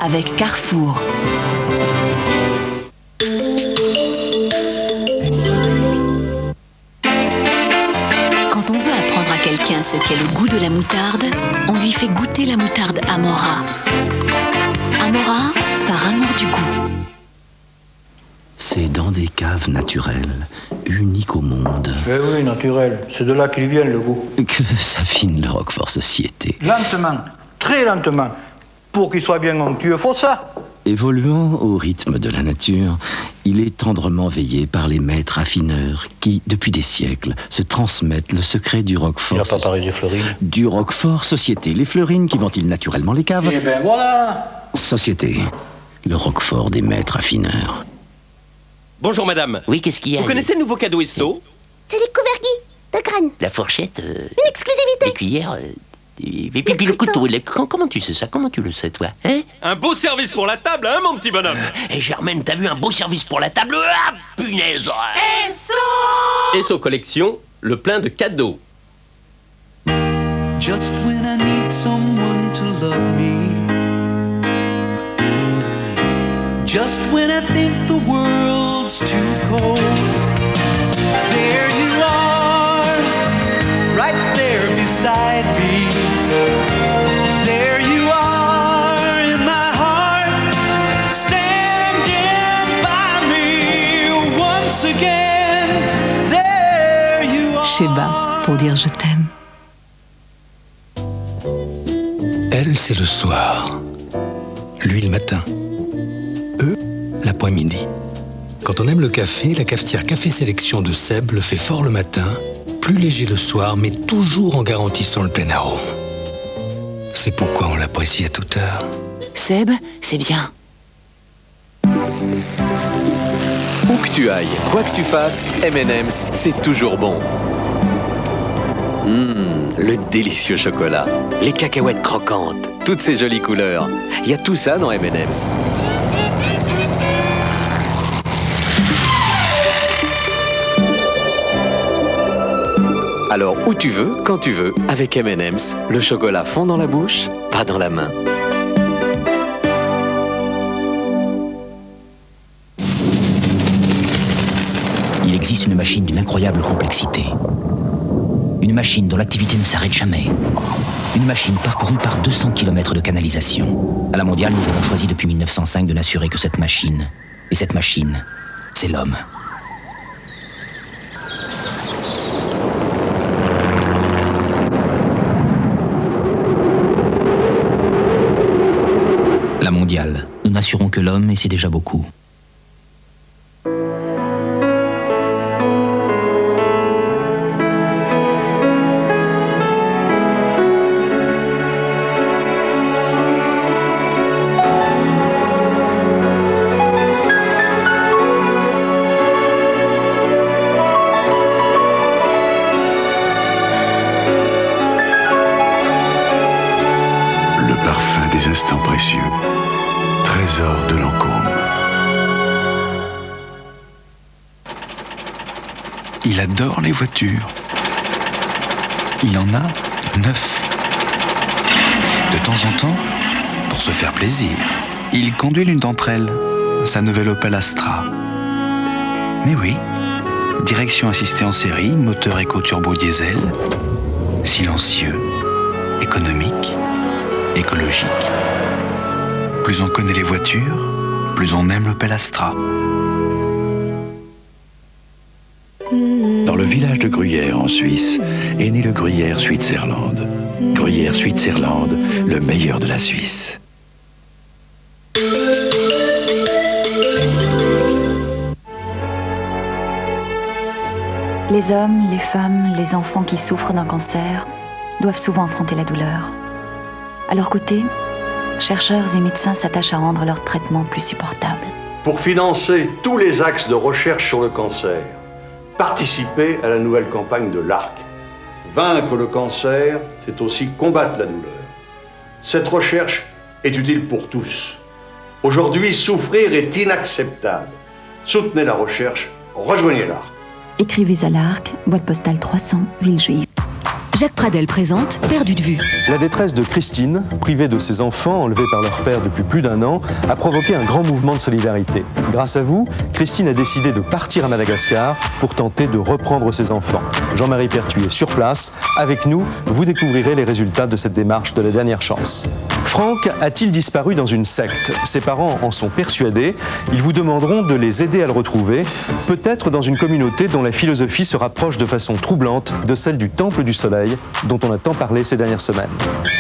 avec Carrefour. Quand on veut apprendre à quelqu'un ce qu'est le goût de la moutarde, on lui fait goûter la moutarde Amora. Amora, par amour du goût. C'est dans des caves naturelles, uniques au monde, Eh oui, naturel. C'est de là qu'il vient, le goût. que s'affine le Roquefort Société. Lentement, très lentement. Pour qu'il soit bien onctueux, faut ça. Évoluant au rythme de la nature, il est tendrement veillé par les maîtres affineurs qui, depuis des siècles, se transmettent le secret du Roquefort. Il n'a pas parlé des fleurines. Du Roquefort Société. Les fleurines qui ventilent naturellement les caves. Eh ben voilà. Société. Le Roquefort des maîtres affineurs. Bonjour madame. Oui, qu'est-ce qu'il y a? Vous connaissez le nouveau cadeau Esso? C'est les couverclis de graines. La fourchette, Une exclusivité. les cuillères, et puis le couteau. Comment tu sais ça? Comment tu le sais, toi? Hein? Un beau service pour la table, hein mon petit bonhomme? Et Germaine, t'as vu un beau service pour la table? Ah, punaise! Esso Collection, le plein de cadeaux. Just when I need someone to love me, just when I think the world's too cold, there you are, right there beside me. There you are in my heart, standing by me once again. There you are. Sheba, pour dire je t'aime. Elle, c'est le soir. Lui, le matin. Eux, l'après-midi. Quand on aime le café, la cafetière Café Sélection de Seb le fait fort le matin, plus léger le soir, mais toujours en garantissant le plein arôme. C'est pourquoi on l'apprécie à toute heure. Seb, c'est bien. Où que tu ailles, quoi que tu fasses, M&M's, c'est toujours bon. Le délicieux chocolat, les cacahuètes croquantes, toutes ces jolies couleurs. Il y a tout ça dans M&M's. Alors où tu veux, quand tu veux, avec M&M's, le chocolat fond dans la bouche, pas dans la main. Il existe une machine d'une incroyable complexité. Une machine dont l'activité ne s'arrête jamais. Une machine parcourue par 200 km de canalisation. À la mondiale, nous avons choisi depuis 1905 de n'assurer que cette machine. Et cette machine, c'est l'homme. La mondiale, nous n'assurons que l'homme et c'est déjà beaucoup. Le parfum des instants précieux, trésor de Lancôme. Il adore les voitures. Il en a 9. De temps en temps, pour se faire plaisir, il conduit l'une d'entre elles, sa nouvelle Opel Astra. Mais oui, direction assistée en série, moteur éco-turbo diesel, silencieux, économique, écologique. Plus on connaît les voitures, plus on aime l'Opel Astra. Dans le village de Gruyère, en Suisse, est né le Gruyère Switzerland. Gruyère Switzerland, le meilleur de la Suisse. Les hommes, les femmes, les enfants qui souffrent d'un cancer doivent souvent affronter la douleur. À leur côté, chercheurs et médecins s'attachent à rendre leur traitement plus supportable. Pour financer tous les axes de recherche sur le cancer, participez à la nouvelle campagne de l'ARC. Vaincre le cancer, c'est aussi combattre la douleur. Cette recherche est utile pour tous. Aujourd'hui, souffrir est inacceptable. Soutenez la recherche, rejoignez l'ARC. Écrivez à l'ARC, boîte postale 300, Villejuive. Jacques Pradel présente Perdu de vue. La détresse de Christine, privée de ses enfants enlevés par leur père depuis plus d'1 an, a provoqué un grand mouvement de solidarité. Grâce à vous, Christine a décidé de partir à Madagascar pour tenter de reprendre ses enfants. Jean-Marie Pertuis est sur place. Avec nous, vous découvrirez les résultats de cette démarche de la dernière chance. Franck a-t-il disparu dans une secte? Ses parents en sont persuadés. Ils vous demanderont de les aider à le retrouver, peut-être dans une communauté dont la philosophie se rapproche de façon troublante de celle du Temple du Soleil, dont on a tant parlé ces dernières semaines.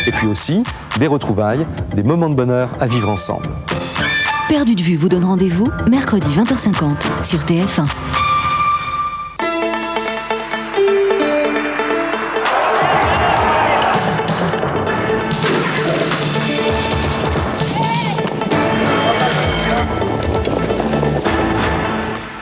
Et puis aussi, des retrouvailles, des moments de bonheur à vivre ensemble. Perdu de vue vous donne rendez-vous mercredi 20h50 sur TF1.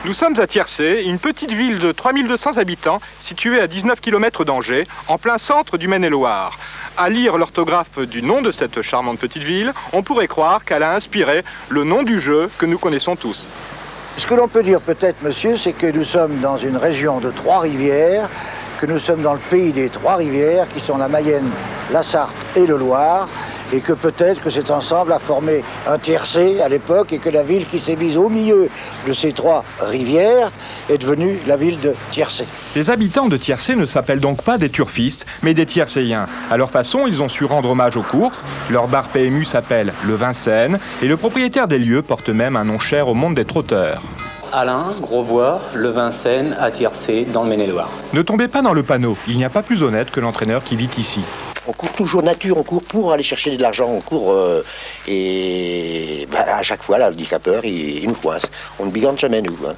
Nous sommes à Tiercé, une petite ville de 3200 habitants située à 19 km d'Angers, en plein centre du Maine-et-Loire. À lire l'orthographe du nom de cette charmante petite ville, on pourrait croire qu'elle a inspiré le nom du jeu que nous connaissons tous. Ce que l'on peut dire peut-être, monsieur, c'est que nous sommes dans une région de 3 rivières, que nous sommes dans le pays des 3 rivières, qui sont la Mayenne, la Sarthe et le Loir, et que peut-être que cet ensemble a formé un tiercé à l'époque, et que la ville qui s'est mise au milieu de ces 3 rivières est devenue la ville de Tiercé. Les habitants de Tiercé ne s'appellent donc pas des turfistes, mais des tiercéiens. À leur façon, ils ont su rendre hommage aux courses. Leur bar PMU s'appelle le Vincennes, et le propriétaire des lieux porte même un nom cher au monde des trotteurs. Alain Grosbois, le Vincennes, à Tiercé, dans le Maine-et-Loire. Ne tombez pas dans le panneau, il n'y a pas plus honnête que l'entraîneur qui vit ici. On court toujours nature, on court pour aller chercher de l'argent, on court et à chaque fois, là, le handicapeur, il nous coince. On ne bigande jamais, nous. Hein.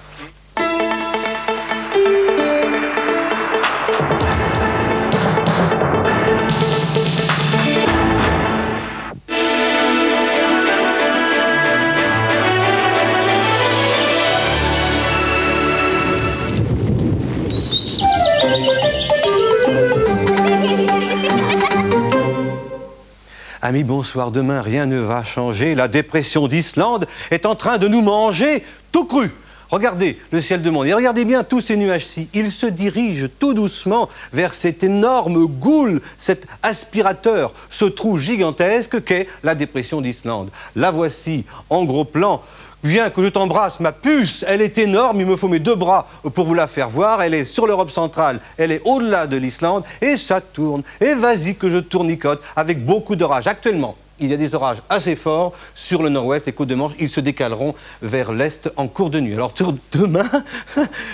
Amis, bonsoir. Demain, rien ne va changer. La dépression d'Islande est en train de nous manger tout cru. Regardez le ciel de monde et regardez bien tous ces nuages-ci. Ils se dirigent tout doucement vers cet énorme goule, cet aspirateur, ce trou gigantesque qu'est la dépression d'Islande. La voici en gros plan. Viens que je t'embrasse, ma puce, elle est énorme, il me faut mes 2 bras pour vous la faire voir. Elle est sur l'Europe centrale, elle est au-delà de l'Islande, et ça tourne. Et vas-y que je tournicote avec beaucoup d'orages. Actuellement, il y a des orages assez forts sur le nord-ouest, les côtes de Manche. Ils se décaleront vers l'est en cours de nuit. Alors demain,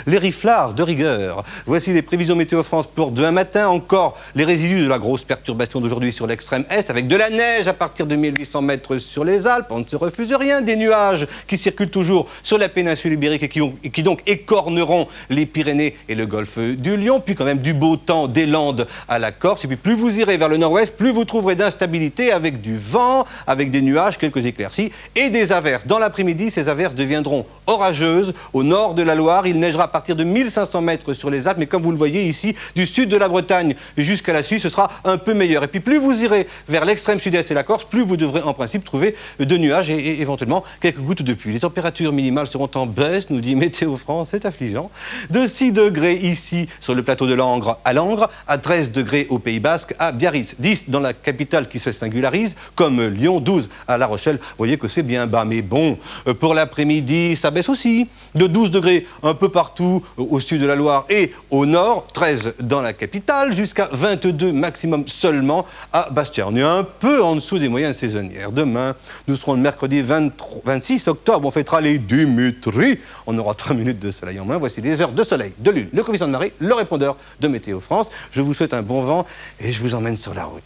les riflards de rigueur. Voici les prévisions Météo France pour demain matin. Encore les résidus de la grosse perturbation d'aujourd'hui sur l'extrême est, avec de la neige à partir de 1800 mètres sur les Alpes. On ne se refuse rien. Des nuages qui circulent toujours sur la péninsule ibérique et qui donc écorneront les Pyrénées et le golfe du Lion. Puis quand même du beau temps des Landes à la Corse. Et puis plus vous irez vers le nord-ouest, plus vous trouverez d'instabilité avec du vent, avec des nuages, quelques éclaircies et des averses. Dans l'après-midi, ces averses deviendront orageuses. Au nord de la Loire, il neigera à partir de 1500 mètres sur les Alpes, mais comme vous le voyez ici, du sud de la Bretagne jusqu'à la Suisse, ce sera un peu meilleur. Et puis plus vous irez vers l'extrême sud-est et la Corse, plus vous devrez en principe trouver de nuages et éventuellement quelques gouttes de pluie. Les températures minimales seront en baisse, nous dit Météo France, c'est affligeant. De 6 degrés ici sur le plateau de Langres à Langres, à 13 degrés au Pays Basque, à Biarritz, 10 dans la capitale qui se singularise, comme Lyon, 12 à La Rochelle. Vous voyez que c'est bien bas, mais bon, pour l'après-midi, ça baisse aussi. De 12 degrés un peu partout au sud de la Loire et au nord, 13 dans la capitale, jusqu'à 22 maximum seulement à Bastia. On est un peu en dessous des moyennes saisonnières. Demain, nous serons le mercredi 26 octobre, on fêtera les Dimitri. On aura 3 minutes de soleil en main. Voici les heures de soleil, de lune, le coefficient de marée, le répondeur de Météo France. Je vous souhaite un bon vent et je vous emmène sur la route.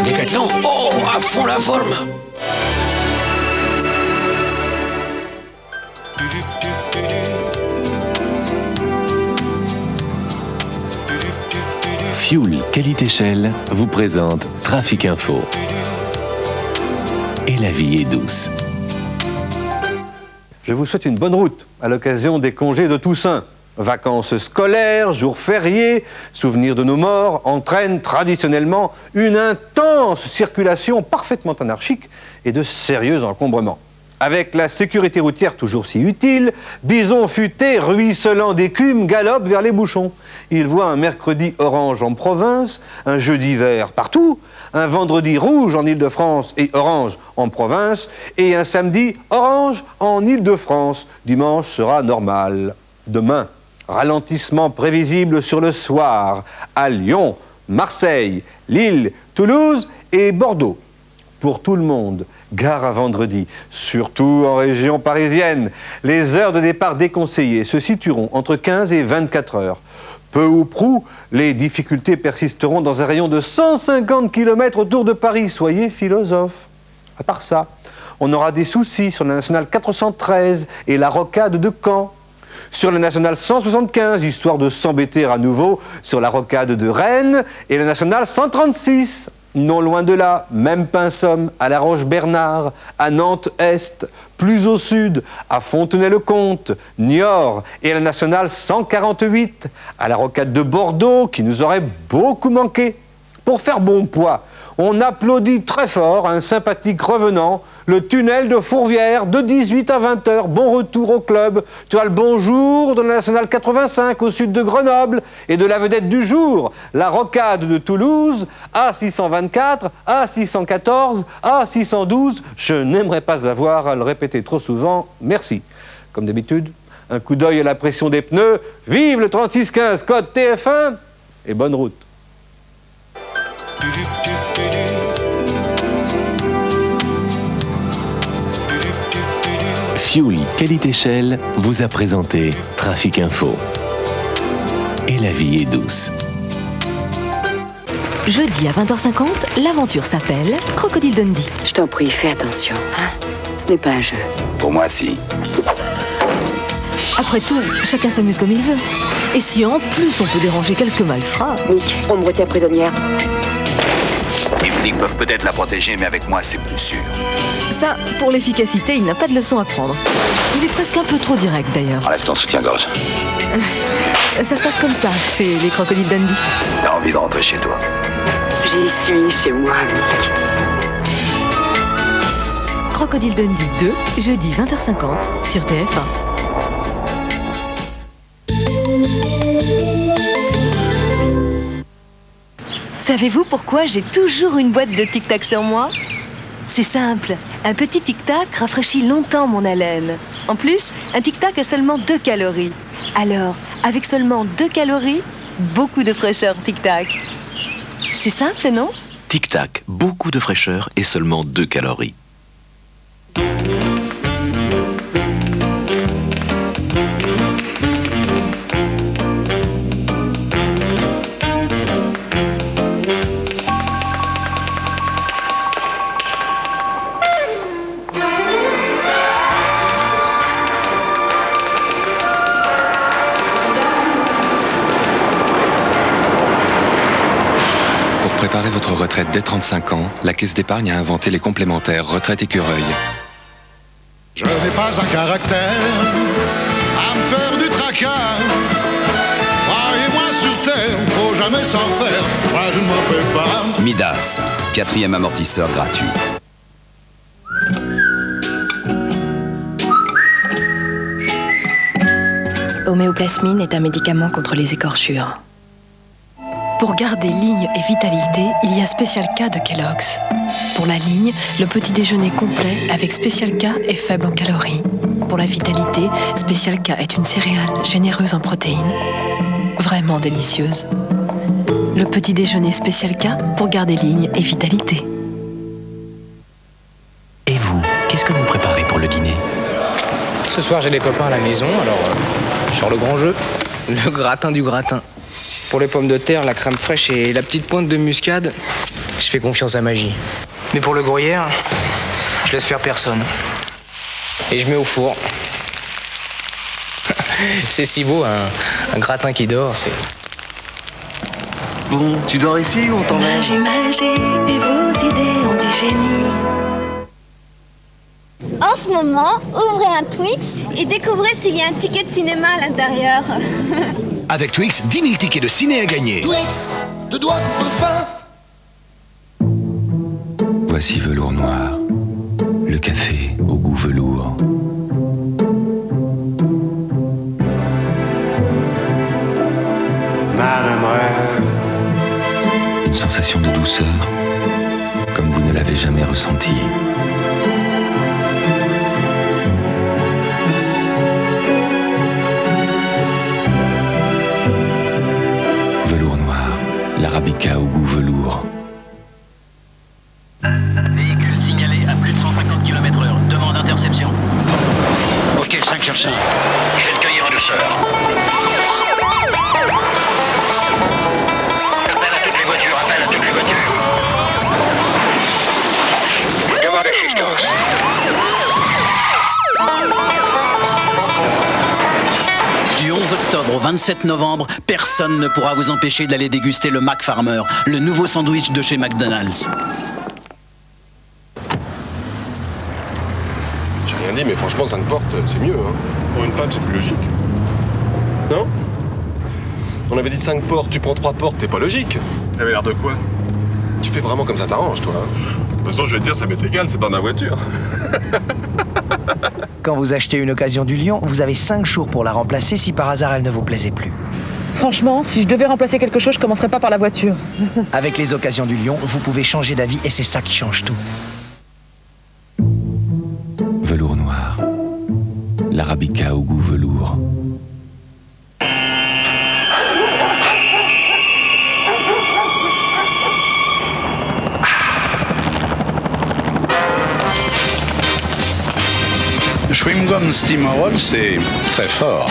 Décathlon, oh, à fond la forme. Fuel Qualité Shell vous présente Trafic Info. Et la vie est douce. Je vous souhaite une bonne route à l'occasion des congés de Toussaint. Vacances scolaires, jours fériés, souvenirs de nos morts entraînent traditionnellement une intense circulation parfaitement anarchique et de sérieux encombrements. Avec la sécurité routière toujours si utile, Bison futé, ruisselant d'écume, galope vers les bouchons. Il voit un mercredi orange en province, un jeudi vert partout, un vendredi rouge en Île-de-France et orange en province, et un samedi orange en Île-de-France. Dimanche sera normal. Demain, ralentissement prévisible sur le soir à Lyon, Marseille, Lille, Toulouse et Bordeaux. Pour tout le monde, gare à vendredi, surtout en région parisienne. Les heures de départ déconseillées se situeront entre 15 et 24 heures. Peu ou prou, les difficultés persisteront dans un rayon de 150 km autour de Paris. Soyez philosophe. À part ça, on aura des soucis sur la nationale 413 et la rocade de Caen. Sur la nationale 175, histoire de s'embêter à nouveau sur la rocade de Rennes, et la nationale 136. Non loin de là, même Pinsomme, à La Roche-Bernard, à Nantes-Est, plus au sud, à Fontenay-le-Comte, Niort et la nationale 148, à la rocade de Bordeaux, qui nous aurait beaucoup manqué. Pour faire bon poids, on applaudit très fort un sympathique revenant, le tunnel de Fourvière, de 18 à 20 heures. Bon retour au club. Tu as le bonjour de la nationale 85 au sud de Grenoble et de la vedette du jour, la rocade de Toulouse, A624, A614, A612. Je n'aimerais pas avoir à le répéter trop souvent. Merci. Comme d'habitude, un coup d'œil à la pression des pneus. Vive le 3615 code TF1 et bonne route. Fuel Qualité Shell vous a présenté Trafic Info. Et la vie est douce. Jeudi à 20h50, l'aventure s'appelle Crocodile Dundee. Je t'en prie, fais attention. Hein, ce n'est pas un jeu. Pour moi, si. Après tout, chacun s'amuse comme il veut. Et si en plus on peut déranger quelques malfrats... Nick, on me retient prisonnière. Les flics peuvent peut-être la protéger, mais avec moi, c'est plus sûr. Ça, pour l'efficacité, il n'a pas de leçon à prendre. Il est presque un peu trop direct, d'ailleurs. Enlève ton soutien-gorge. Ça se passe comme ça, chez les Crocodiles Dundee. T'as envie de rentrer chez toi. J'y suis chez moi, Nick. Crocodile Dundee 2, jeudi 20h50, sur TF1. Savez-vous pourquoi j'ai toujours une boîte de Tic Tac sur moi ? C'est simple, un petit Tic Tac rafraîchit longtemps mon haleine. En plus, un Tic Tac a seulement 2 calories. Alors, avec seulement 2 calories, beaucoup de fraîcheur Tic Tac. C'est simple, non ? Tic Tac, beaucoup de fraîcheur et seulement 2 calories. Préparez votre retraite dès 35 ans, la Caisse d'épargne a inventé les complémentaires retraite écureuil. Je n'ai pas un caractère à me faire du tracas. Croyez-moi sur terre, faut jamais s'en faire. Moi je ne m'en fais pas. Midas, 4e amortisseur gratuit. Homéoplasmine est un médicament contre les écorchures. Pour garder ligne et vitalité, il y a Special K de Kellogg's. Pour la ligne, le petit déjeuner complet avec Special K est faible en calories. Pour la vitalité, Special K est une céréale généreuse en protéines, vraiment délicieuse. Le petit déjeuner Special K pour garder ligne et vitalité. Et vous, qu'est-ce que vous préparez pour le dîner ? Ce soir, j'ai des copains à la maison, alors sur le grand jeu, le gratin du gratin. Pour les pommes de terre, la crème fraîche et la petite pointe de muscade, je fais confiance à Magie. Mais pour le gruyère, je laisse faire personne. Et je mets au four. C'est si beau, un gratin qui dort, c'est... Bon, tu dors ici ou on t'emmène ? Magie, magie, et vos idées ont du génie. En ce moment, ouvrez un Twix et découvrez s'il y a un ticket de cinéma à l'intérieur. Avec Twix, 10 000 tickets de ciné à gagner. Twix, de doigts de fin. Voici Velours Noir, le café au goût velours. velours. Une sensation de douceur, comme vous ne l'avez jamais ressentie. Velours noir, l'arabica au goût velours. Véhicule signalé à plus de 150 km/h. Demande interception. Ok, 5 sur 5. Je vais le cueillir en douceur. Appel à toutes les voitures, appel à toutes les voitures. Demande assistance. Du 11 octobre au 27 novembre, personne ne pourra vous empêcher d'aller déguster le Mac Farmer, le nouveau sandwich de chez McDonald's. J'ai rien dit, mais franchement, 5 portes, c'est mieux. Hein. Pour une femme, c'est plus logique. Non? On avait dit 5 portes, tu prends 3 portes, t'es pas logique. T'avais l'air de quoi? Tu fais vraiment comme ça t'arrange, toi. Hein. De toute façon, je vais te dire, ça m'est égal, c'est pas ma voiture. Quand vous achetez une occasion du Lion, vous avez 5 jours pour la remplacer si par hasard elle ne vous plaisait plus. Franchement, si je devais remplacer quelque chose, je commencerais pas par la voiture. Avec les occasions du Lion, vous pouvez changer d'avis et c'est ça qui change tout. Velours noir, l'arabica au goût velours. Chewing-gum Steamerol, c'est très fort.